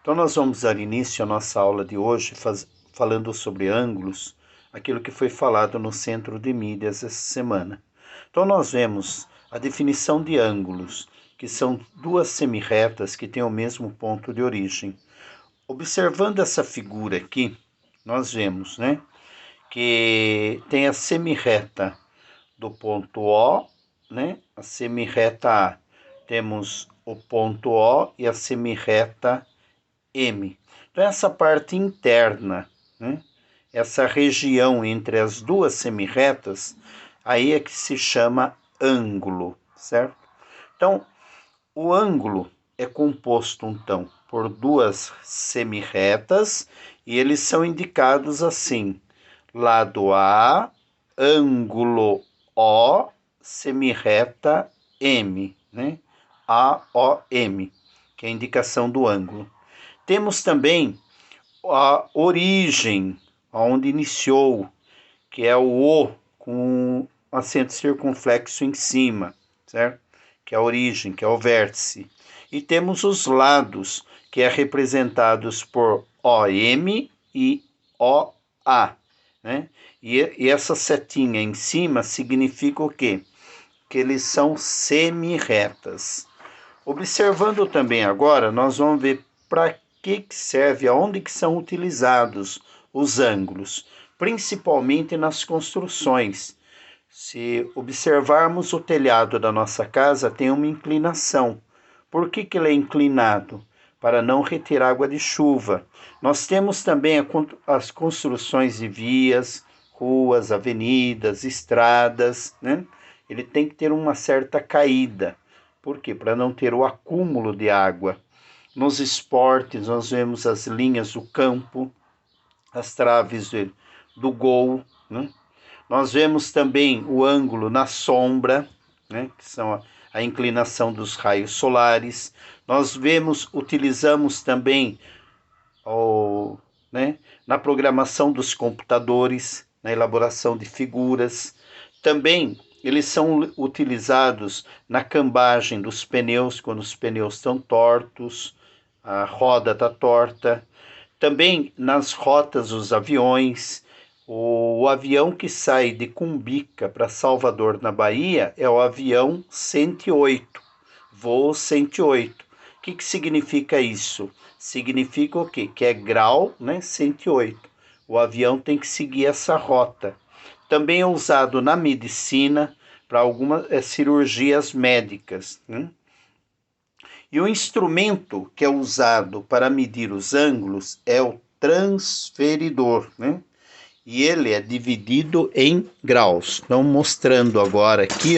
Então nós vamos dar início à nossa aula de hoje falando sobre ângulos, aquilo que foi falado no Centro de Mídias essa semana. Então nós vemos a definição de ângulos, que são duas semirretas que têm o mesmo ponto de origem. Observando essa figura aqui, nós vemos, que tem a semirreta do ponto O, a semirreta A. Temos o ponto O e a semirreta M. Então essa parte interna, essa região entre as duas semirretas, aí é que se chama ângulo, certo? Então, o ângulo é composto, então, por duas semirretas e eles são indicados assim: lado A, ângulo O, semirreta M, AOM, que é a indicação do ângulo. Temos também a origem, onde iniciou, que é o O, com acento circunflexo em cima, certo? Que é a origem, que é o vértice. E temos os lados, que é representados por OM e OA, E essa setinha em cima significa o quê? Que eles são semirretas. Observando também agora, nós vamos ver para que serve, aonde que são utilizados os ângulos, principalmente nas construções. Se observarmos o telhado da nossa casa, tem uma inclinação. Por que ele é inclinado? Para não reter água de chuva. Nós temos também as construções de vias, ruas, avenidas, estradas, Ele tem que ter uma certa caída. Por quê? Para não ter o acúmulo de água. Nos esportes, nós vemos as linhas do campo, as traves do gol, Nós vemos também o ângulo na sombra, que são a inclinação dos raios solares. Nós utilizamos também na programação dos computadores, na elaboração de figuras. Também eles são utilizados na cambagem dos pneus, quando os pneus estão tortos, a roda está torta. Também nas rotas dos aviões. O avião que sai de Cumbica para Salvador, na Bahia, é o avião 108, voo 108. O que significa isso? Significa o quê? Que é grau, 108. O avião tem que seguir essa rota. Também é usado na medicina para algumas cirurgias médicas. E o instrumento que é usado para medir os ângulos é o transferidor, E ele é dividido em graus. Então, mostrando agora aqui,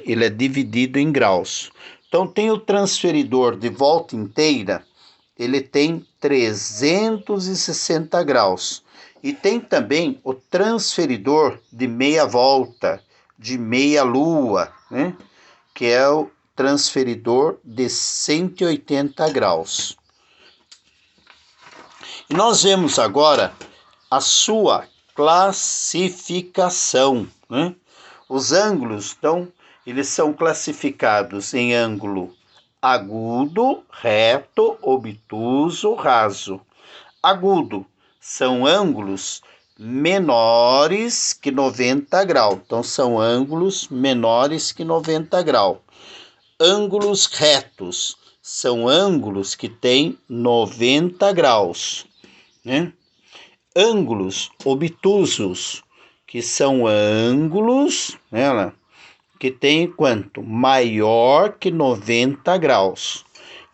ele é dividido em graus. Então, tem o transferidor de volta inteira, ele tem 360 graus. E tem também o transferidor de meia volta, de meia lua, que é o transferidor de 180 graus. E nós vemos agora a sua classificação. Os ângulos, então, eles são classificados em ângulo agudo, reto, obtuso, raso. Agudo são ângulos menores que 90 graus. Então, são ângulos menores que 90 graus. Ângulos retos são ângulos que têm 90 graus, Ângulos obtusos, que são ângulos, que têm quanto? Maior que 90 graus.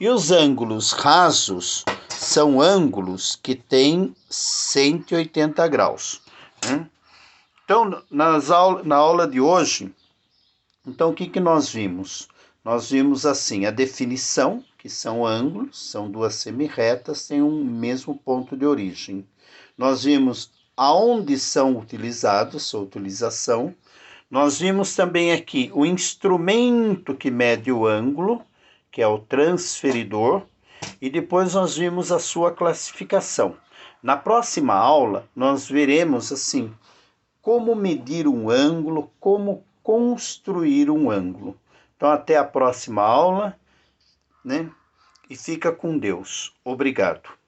E os ângulos rasos são ângulos que têm 180 graus. Então, na aula de hoje, então, o que nós vimos? Nós vimos assim, a definição, que são ângulos, são duas semirretas, têm um mesmo ponto de origem. Nós vimos aonde são utilizados, sua utilização. Nós vimos também aqui o instrumento que mede o ângulo, que é o transferidor, e depois nós vimos a sua classificação. Na próxima aula, nós veremos assim, como medir um ângulo, como construir um ângulo. Então, até a próxima aula, e fica com Deus. Obrigado.